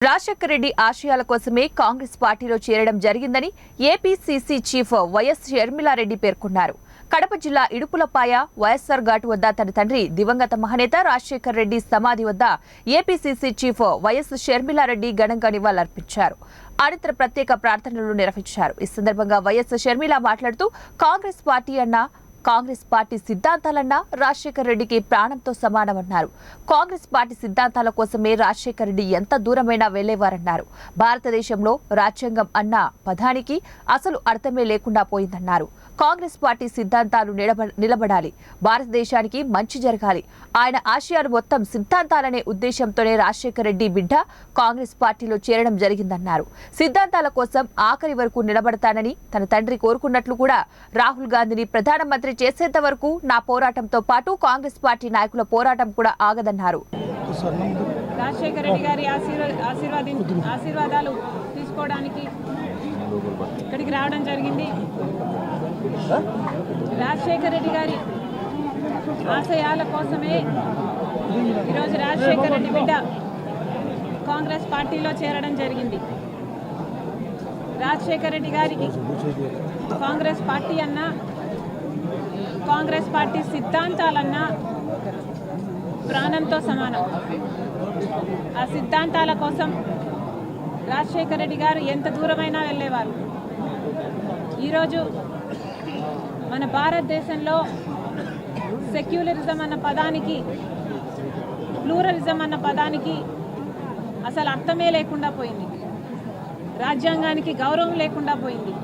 రాజశేఖర్ రెడ్డి ఆశయాల కోసమే కాంగ్రెస్ పార్టీలో చేరడం జరిగిందని ఏపీసీసీ చీఫ్ వైఎస్ షర్మిలారెడ్డి పేర్కొన్నారు. కడప జిల్లా ఇడుపులపాయ వైఎస్ఆర్ ఘాట్ వద్ద తన తండ్రి దివంగత మహానేత రాజశేఖర్ రెడ్డి సమాధి వద్ద ఏపీసీసీ చీఫ్ వైఎస్ షర్మిలారెడ్డి ఘనంగా నివాళులర్పించారు. అనంతరం ప్రత్యేక ప్రార్థనలు నిర్వహించారు. ఈ సందర్భంగా వైఎస్ షర్మిల మాట్లాడుతూ కాంగ్రెస్ పార్టీ సిద్ధాంతాలన్నా రాజశేఖర్ రెడ్డికి ప్రాణంతో సమానమన్నారు. కాంగ్రెస్ పార్టీ సిద్ధాంతాల కోసమే రాజశేఖర్ రెడ్డి ఎంత దూరమైనా వెళ్లేవారన్నారు. భారతదేశంలో రాజ్యాంగం అన్న పదానికి అసలు అర్థమే లేకుండా పోయిందన్నారు. కాంగ్రెస్ పార్టీ సిద్ధాంతాలు నిలబడాలి, భారతదేశానికి మంచి జరగాలి. ఆయన ఆశయాలు మొత్తం సిద్ధాంతాలనే ఉద్దేశంతోనే రాజశేఖర్ రెడ్డి బిడ్డ కాంగ్రెస్ పార్టీలో చేరడం జరిగిందన్నారు. సిద్ధాంతాల కోసం ఆఖరి వరకు నిలబడతానని తన తండ్రి కోరుకున్నట్లు కూడా రాహుల్ గాంధీని ప్రధానమంత్రి చేసేంత వరకు నా పోరాటంతో పాటు కాంగ్రెస్ పార్టీ నాయకుల పోరాటం కూడా ఆగదన్నారు. రాజశేఖర రెడ్డి గారి ఆశీర్వాదాలు తీసుకోవడానికి ఇక్కడికి రావడం జరిగింది. రాజశేఖర రెడ్డి గారి ఆశయాల కోసమే ఈరోజు రాజశేఖర రెడ్డి బిడ్డ కాంగ్రెస్ పార్టీలో చేరడం జరిగింది. రాజశేఖర రెడ్డి గారికి కాంగ్రెస్ పార్టీ అన్నా, కాంగ్రెస్ పార్టీ సిద్ధాంతాలన్నా ప్రాణంతో సమానం. ఆ సిద్ధాంతాల కోసం రాజశేఖర రెడ్డి గారు ఎంత దూరమైనా వెళ్ళేవారు. ఈరోజు మన భారతదేశంలో సెక్యులరిజం అన్న పదానికి, ప్లూరలిజం అన్న పదానికి అసలు అర్థమే లేకుండా పోయింది. రాజ్యాంగానికి గౌరవం లేకుండా పోయింది.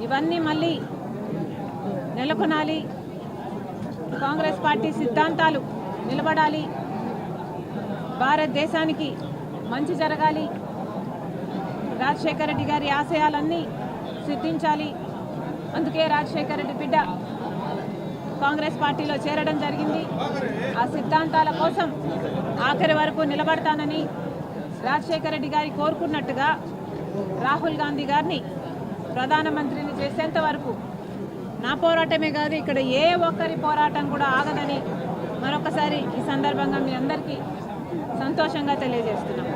ఇవన్నీ మళ్ళీ నెలకొనాలి. కాంగ్రెస్ పార్టీ సిద్ధాంతాలు నిలబడాలి. భారతదేశానికి మంచి జరగాలి. రాజశేఖర రెడ్డి గారి ఆశయాలన్నీ సిద్ధించాలి. అందుకే రాజశేఖర రెడ్డి బిడ్డ కాంగ్రెస్ పార్టీలో చేరడం జరిగింది. ఆ సిద్ధాంతాల కోసం ఆఖరి వరకు నిలబడతానని రాజశేఖర రెడ్డి గారి కోరుకున్నట్టుగా రాహుల్ గాంధీ గారిని ప్రధానమంత్రిని చేసేంత వరకు నా పోరాటమే కాదు, ఇక్కడ ఏ ఒక్కరి పోరాటం కూడా ఆగదని మరొకసారి ఈ సందర్భంగా మీ అందరికీ సంతోషంగా తెలియజేస్తున్నాం.